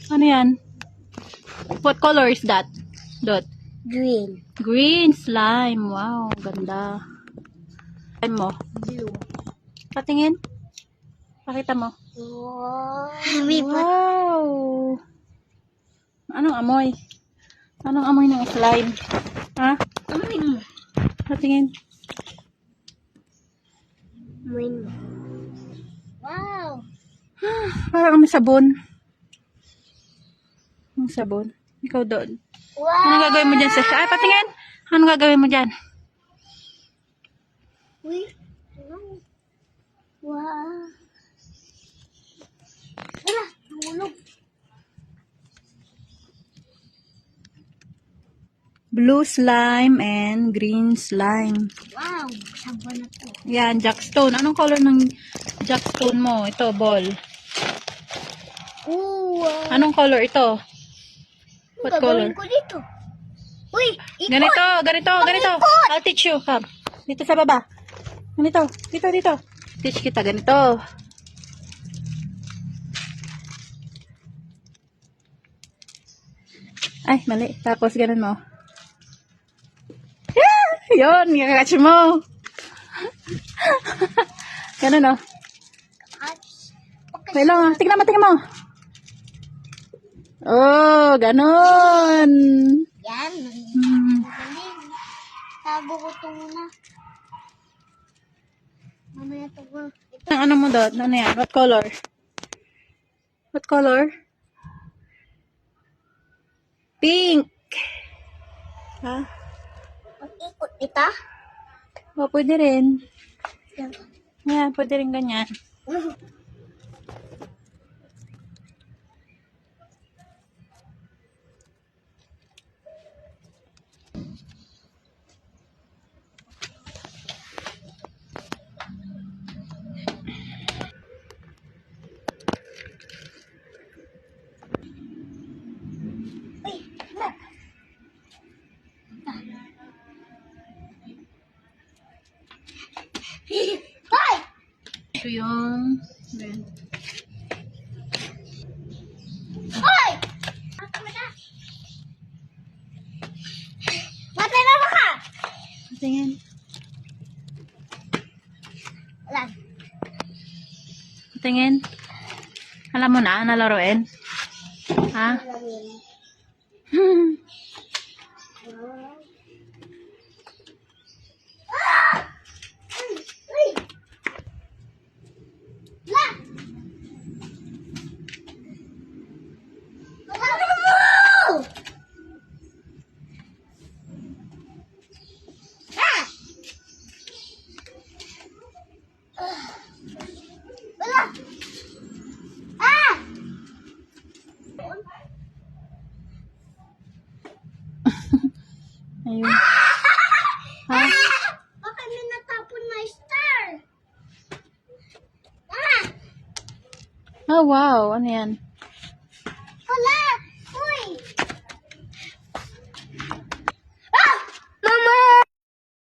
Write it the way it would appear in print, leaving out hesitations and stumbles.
Ano yan? What color is that? Dot. Green. Green slime. Wow, ganda. Slime mo. Blue. Patingin. Pakita mo. Wow. Wow. Anong amoy? Anong amoy ng slime? Ha? Patingin. Wow. Parang may sabon. Ang sabon. Ikaw doon. Wow. Anong gagawin mo dyan sa... Ay, patingin! Anong gagawin mo dyan? Uy. Wow. Wala, nahulog. Blue slime and green slime. Wow, sabon na to. Yan, jackstone. Anong color ng jackstone mo? Ito, ball. Wow. Anong color ito? What color? Gagawin ko dito. Uy, ikot. Ganito. I'll teach you. Come. Dito sa baba. Ganito. Dito. Teach kita ganito. Ay, mali. Tapos ganun mo. Yun, kakatch mo. Ganun, oh. Wait lang, tingnan mo. Oh, ganun. Yan. Tago ko ito muna. Mamaya ito ko. Ang ano mo doon? Ano yan? What color? What color? Pink. Ha? Mag-ikot ita. Oh, pwede rin. Yan. Yan, pwede rin ganyan. Uy, look. Hoy! Ito yung... Hoy! Matay na ka! Tingin. Wala. Tingin. Alam mo na, nalaruin? Ha? Ayun. Ha? Bakit may natapon na star? Oh, wow. Ano yan?